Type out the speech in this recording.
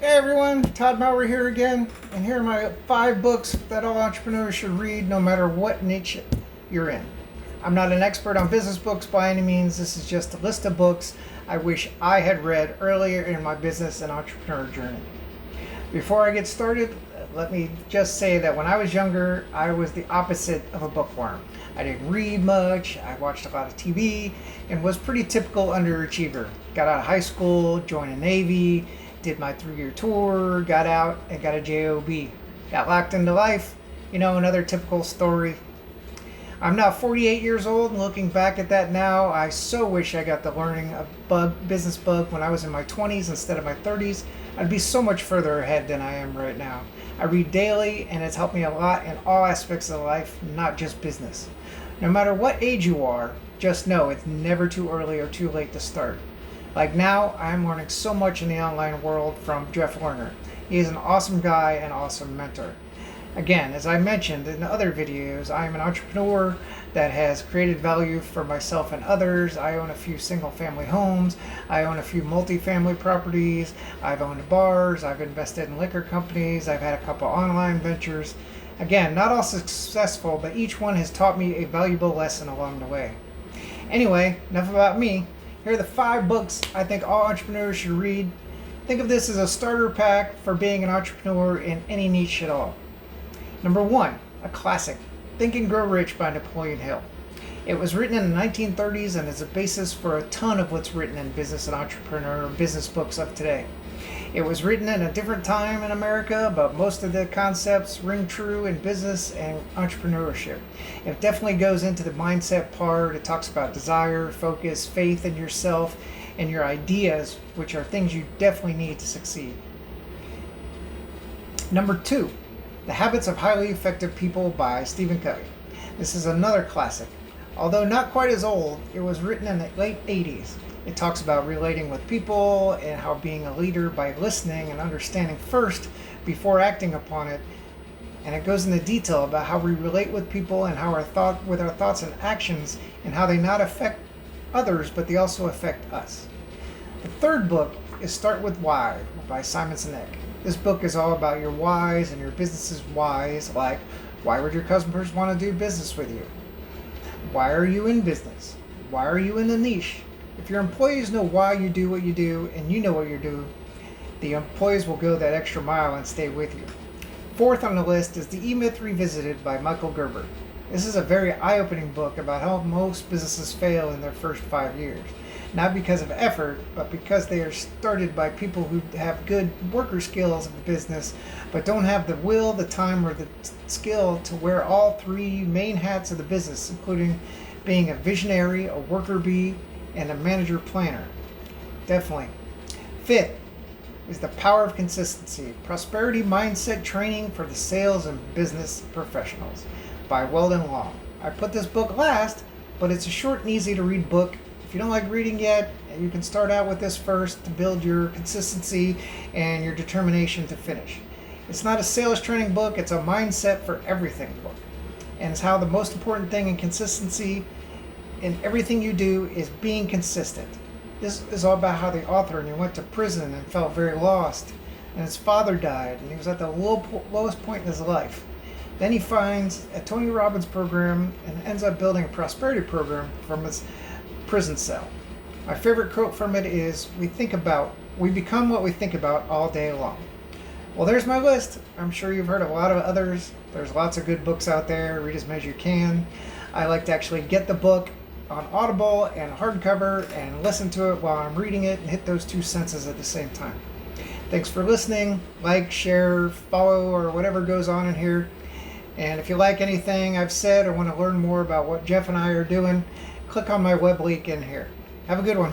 Hey everyone, Todd Maurer here again, and here are my 5 books that all entrepreneurs should read no matter what niche you're in. I'm not an expert on business books by any means. This is just a list of books I wish I had read earlier in my business and entrepreneur journey. Before I get started, let me just say that when I was younger, I was the opposite of a bookworm. I didn't read much, I watched a lot of TV, and was pretty typical underachiever. Got out of high school, joined the Navy, did my 3-year tour, got out and got a job. Got locked into life, another typical story. I'm now 48 years old, and looking back at that now, I so wish I got the learning of business bug when I was in my 20s instead of my 30s. I'd be so much further ahead than I am right now. I read daily, and it's helped me a lot in all aspects of life, not just business. No matter what age you are, just know it's never too early or too late to start. Like now, I'm learning so much in the online world from Jeff Lerner. He is an awesome guy and awesome mentor. Again, as I mentioned in other videos, I am an entrepreneur that has created value for myself and others. I own a few single-family homes. I own a few multi-family properties. I've owned bars. I've invested in liquor companies. I've had a couple online ventures. Again, not all successful, but each one has taught me a valuable lesson along the way. Anyway, enough about me. Here are the 5 books I think all entrepreneurs should read. Think of this as a starter pack for being an entrepreneur in any niche at all. Number 1, a classic, Think and Grow Rich by Napoleon Hill. It was written in the 1930s and is a basis for a ton of what's written in business and entrepreneur business books of today. It was written in a different time in America, but most of the concepts ring true in business and entrepreneurship. It definitely goes into the mindset part. It talks about desire, focus, faith in yourself, and your ideas, which are things you definitely need to succeed. Number 2, The Habits of Highly Effective People by Stephen Covey. This is another classic. Although not quite as old, it was written in the late 80s. It talks about relating with people and how being a leader by listening and understanding first before acting upon it. And it goes into detail about how we relate with people and how our thoughts and actions and how they not affect others, but they also affect us. The third book is Start With Why by Simon Sinek. This book is all about your whys and your business's whys, like why would your customers want to do business with you? Why are you in business? Why are you in the niche? If your employees know why you do what you do and you know what you do, the employees will go that extra mile and stay with you. Fourth on the list is The E-Myth Revisited by Michael Gerber. This is a very eye-opening book about how most businesses fail in their first 5 years. Not because of effort, but because they are started by people who have good worker skills of the business, but don't have the will, the time, or the skill to wear all 3 main hats of the business, including being a visionary, a worker bee, and a manager planner. Definitely. Fifth is The Power of Consistency, Prosperity Mindset Training for the Sales and Business Professionals by Weldon Long. I put this book last, but it's a short and easy to read book. If you don't like reading yet, you can start out with this first to build your consistency and your determination to finish. It's not a sales training book, it's a mindset for everything book. And it's how the most important thing in consistency in everything you do is being consistent. This is all about how the author, and he went to prison and felt very lost, and his father died, and he was at the lowest point in his life. Then he finds a Tony Robbins program and ends up building a prosperity program from his prison cell. My favorite quote from it is, we become what we think about all day long. Well, there's my list. I'm sure you've heard of a lot of others. There's lots of good books out there. Read as many as you can. I like to actually get the book on Audible and hardcover and listen to it while I'm reading it and hit those 2 senses at the same time. Thanks for listening. Like, share, follow, or whatever goes on in here. And if you like anything I've said or want to learn more about what Jeff and I are doing, click on my web link in here. Have a good one.